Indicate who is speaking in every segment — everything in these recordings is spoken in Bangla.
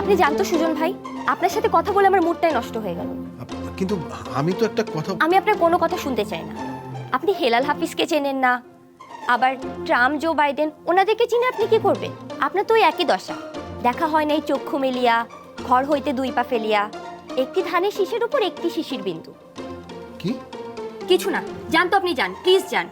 Speaker 1: আপনি জানতো সুজন ভাই, আপনার সাথে কথা বলে আমার মুডটাই নষ্ট হয়ে গেল।
Speaker 2: কিন্তু আমি তো একটা কথা,
Speaker 1: আমি আপনার কোনো কথা শুনতে চাই না। আপনি হেলাল হাফিজকে চেনেন না, আবার ট্রাম্প জো বাইডেন ওনাদেরকে চিনে আপনি কি করবেন? আপনার তো ওই একই দশা, দেখা হয় নাই চক্ষু মেলিয়া, ঘর হইতে দুই পা ফেলিয়া, একটি ধানের শীষের উপর একটি শিশির বিন্দু।
Speaker 2: কি
Speaker 1: কিছু না, যান তো আপনি, যান প্লিজ যান।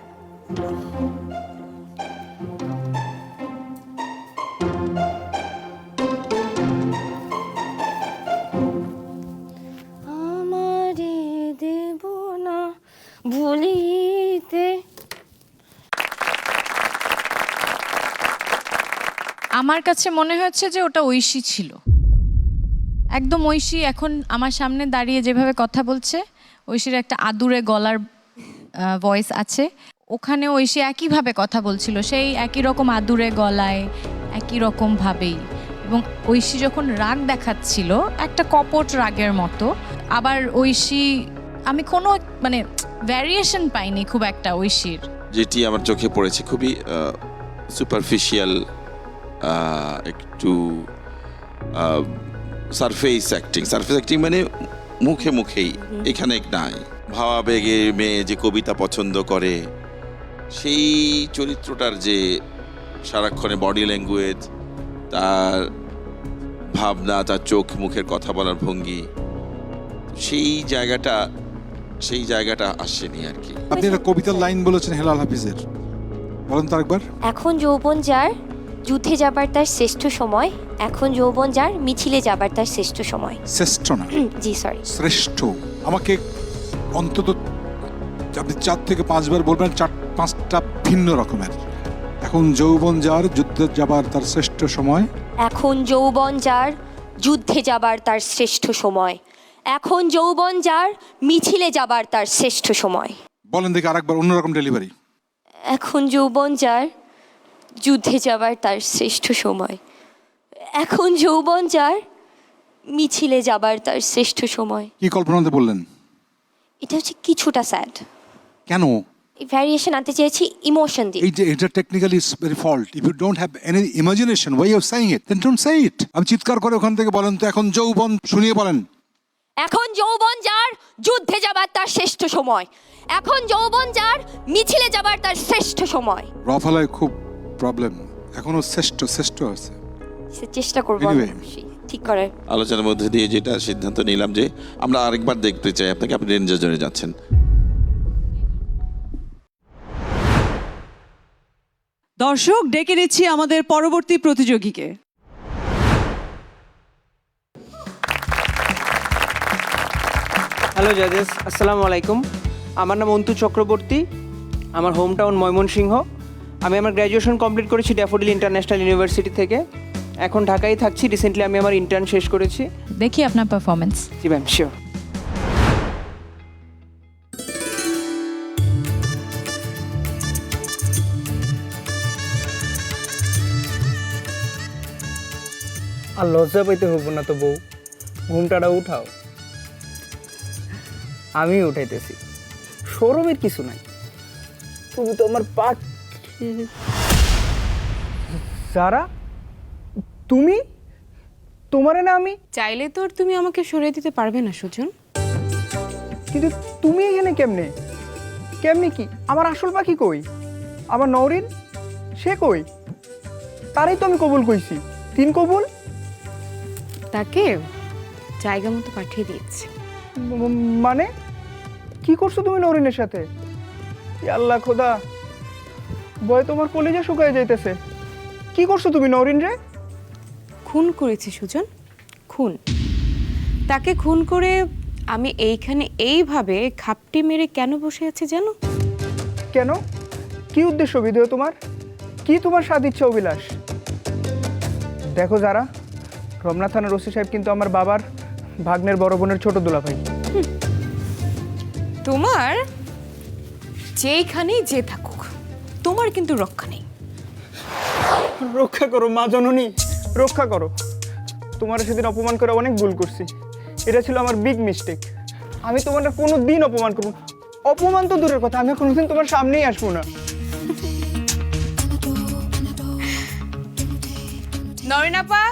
Speaker 1: আমারে দেব না ভুলিতে।
Speaker 3: আমার কাছে মনে হচ্ছে যে ওটা ঐশী ছিল, একদম ঐশী। এখন আমার সামনে দাঁড়িয়ে যেভাবে কথা বলছে, ঐশীর একটা আদুরে গলার ভয়েস আছে, ওখানে ঐশী একইভাবে কথা বলছিল, সেই একই রকম আদুরে গলায়, একই রকম ভাবেই। এবং ঐশী যখন রাগ দেখাচ্ছিল একটা কপট রাগের মতো, আবার ঐশী, আমি কোনো মানে ভ্যারিয়েশন পাইনি খুব একটা ঐশীর।
Speaker 4: যেটি আমার চোখে পড়েছে খুবই সুপারফিশিয়াল, একটু সারফেস অ্যাক্টিং মানে মুখে মুখেই, এখানে নাই। ভাবাবেগে মেয়ে যে কবিতা পছন্দ করে, সেই চরিত্রটার যে সারাক্ষণে বডি ল্যাঙ্গুয়েজ, তার ভাবনা, তার চোখ মুখের কথা বলার ভঙ্গি, সেই জায়গাটা আসেনি আর কি।
Speaker 5: আপনি একটা কবিতার লাইন বলেছেন হেলাল হাফিজের, বলেন তো একবার।
Speaker 1: এখন যৌবন যার যুদ্ধে যাবার তার শ্রেষ্ঠ সময়, এখন যৌবন যার মিছিলে যাবার তার শ্রেষ্ঠ সময়।
Speaker 5: শ্রেষ্ঠ না,
Speaker 1: জি সরি,
Speaker 5: শ্রেষ্ঠ। আমাকে অন্তত আপনি 4 থেকে 5 বার বলবেন, 4-5টা ভিন্ন রকমের। এখন যৌবন যার যুদ্ধে যাবার তার শ্রেষ্ঠ সময়,
Speaker 1: এখন যৌবন যার যুদ্ধে যাবার তার শ্রেষ্ঠ সময়, এখন যৌবন যার মিছিলে যাবার তার শ্রেষ্ঠ সময়।
Speaker 5: বলেন দেখি আরেকবার অন্যরকম ডেলিভারি।
Speaker 1: এখন যৌবন যার যুদ্ধে যাবার তার শ্রেষ্ঠ সময়, এখন যৌবন যার মিছিলে যাবার তার শ্রেষ্ঠ সময়।
Speaker 5: কি কল্পনাতে বললেন?
Speaker 1: এটা হচ্ছে কিছুটা স্যাড,
Speaker 5: কেন?
Speaker 1: ভ্যারিয়েশন আনতে চেয়েছি ইমোশন দিয়ে।
Speaker 5: এই যে এটা technically is very fault. If you don't have any imagination way of saying it, then don't say it. আমি চিৎকার করে ওখান থেকে বলেন তো, এখন যৌবন, শুনিয়ে বলেন।
Speaker 1: এখন যৌবন যার যুদ্ধে যাবার তার শ্রেষ্ঠ সময়, এখন যৌবন যার মিছিলে যাবার তার শ্রেষ্ঠ সময়।
Speaker 5: রফালায় খুব প্রবলেম, এখনো শ্রেষ্ঠ আছে।
Speaker 1: সে চেষ্টা করবো
Speaker 5: Anyway.
Speaker 1: ঠিক করে।
Speaker 4: আলোচনার মধ্যে দিয়ে যেটা সিদ্ধান্ত নিলাম যে আমরা আরেকবার দেখতে চাই আপনাকে, আপনি রেঞ্জার জোনে যাচ্ছেন।
Speaker 6: দর্শক, ডেকে নিচ্ছি আমাদের পরবর্তী প্রতিযোগীকে।
Speaker 7: হ্যালো জাজেস, আসসালামু আলাইকুম। আমার নাম অন্তু চক্রবর্তী, আমার হোম টাউন ময়মনসিংহ। আমি আমার গ্র্যাজুয়েশন কমপ্লিট করেছি ড্যাফোডিল ইন্টারন্যাশনাল ইউনিভার্সিটি থেকে। এখন ঢাকায় থাকছি। রিসেন্টলি আমি আমার ইন্টার্ন শেষ করেছি।
Speaker 3: দেখি আপনার পারফরমেন্স।
Speaker 7: জি ম্যাম, শিওর। আর লজ্জা পাইতে হবো না তো বউ, ঘুমটাটা উঠাও। আমি উঠাইতেছি, সৌরভের কিছু নাই। তুমি তো আমার পাট। সারা, তুমি? তোমারে না আমি?
Speaker 8: চাইলে তো আর তুমি আমাকে সরিয়ে দিতে পারবে না সুজন।
Speaker 7: কিন্তু তুমি এখানে কেমনে? কেমনে কি? আমার আসল পাখি কই? আমার নওরিন, সে কই? তারই তো আমি কবুল কইছি। 3 কবুল।
Speaker 8: তাকে জায়গা মতো পাঠিয়ে দিয়েছি।
Speaker 7: মানে কি করছো তুমি নওরিনের সাথে? আল্লাহ খোদা, ভয় তোমার কলিজা শুকায় যাইতেছে। কি করছো তুমি নওরিন রে?
Speaker 8: খুন করেছি সুজন, খুন। তাকে খুন করে আমি এইখানে এইভাবে খাপটি মেরে কেন বসে আছি জানো?
Speaker 7: কেন? কি উদ্দেশ্য বিদেয় তোমার? কি তোমার স্বাদ ইচ্ছা অভিলাষ? দেখো যারা, রমনা থানার ওসি সাহেব কিন্তু আমার বাবার ভাগ্নের বড় বোনের ছোট দুলাভাই।
Speaker 8: তোমার যেইখানেই যে থাকুক, তোমার কিন্তু রক্ষা নেই।
Speaker 7: রক্ষা করো মা জননী, রক্ষা করো। তোমার সেদিন অপমান করে অনেক ভুল করছি। এটা ছিল আমার বিগ মিস্টেক। আমি তোমার কোনো দিন অপমান করব। অপমান তো দূরের কথা, আমি কোনোদিন তোমার সামনেই আসবো না।
Speaker 8: নরিন আপা,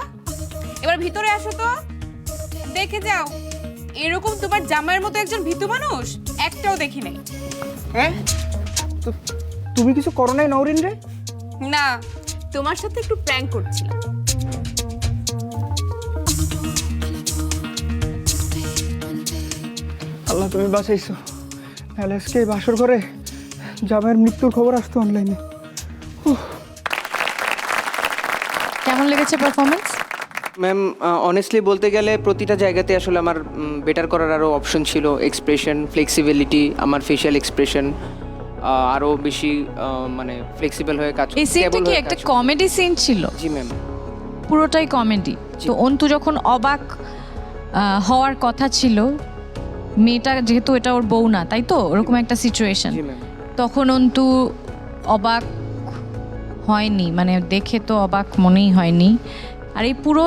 Speaker 8: এবার ভিতরে আসো তো, দেখে যাও এরকম তোমার জামাইয়ের মতো একজন ভীতু মানুষ একটাও দেখি নাই।
Speaker 7: হ্যাঁ তুমি কিছু করো নাই নওরিন রে?
Speaker 8: না, তোমার সাথে একটু প্র্যাঙ্ক করছিলাম।
Speaker 7: আল্লাহ তুমি বাঁচাইছো, নাহলে আজকে এই বাসর ঘরে জামাইয়ের মৃত্যুর খবর আসতো অনলাইনে।
Speaker 3: কেমন লেগেছে পারফরমেন্স?
Speaker 9: ম্যাম অনেস্টলি বলতে গেলে প্রতিটা জায়গাতে আসলে আমার বেটার করার আরও অপশন ছিল। এক্সপ্রেশন, ফ্লেক্সিবিলিটি, আমার ফেশিয়াল এক্সপ্রেশন আরও বেশি মানে ফ্লেক্সিবল হয়ে কাজ
Speaker 3: এই সিনটা
Speaker 9: stable
Speaker 3: কি
Speaker 9: হয়ে
Speaker 3: একটা
Speaker 9: কাজ
Speaker 3: কমেডি সিন ছিল?
Speaker 9: জি ম্যাম।
Speaker 3: পুরোটাই কমেডি। তো অন্তু যখন অবাক হওয়ার কথা ছিল, মেয়েটা যেহেতু এটা ওর বউ না, তাই তো ওরকম একটা সিচুয়েশন,
Speaker 9: জি ম্যাম।
Speaker 3: তখন অন্তু অবাক হয়নি, মানে দেখে তো অবাক মনেই হয়নি। আর এই পুরো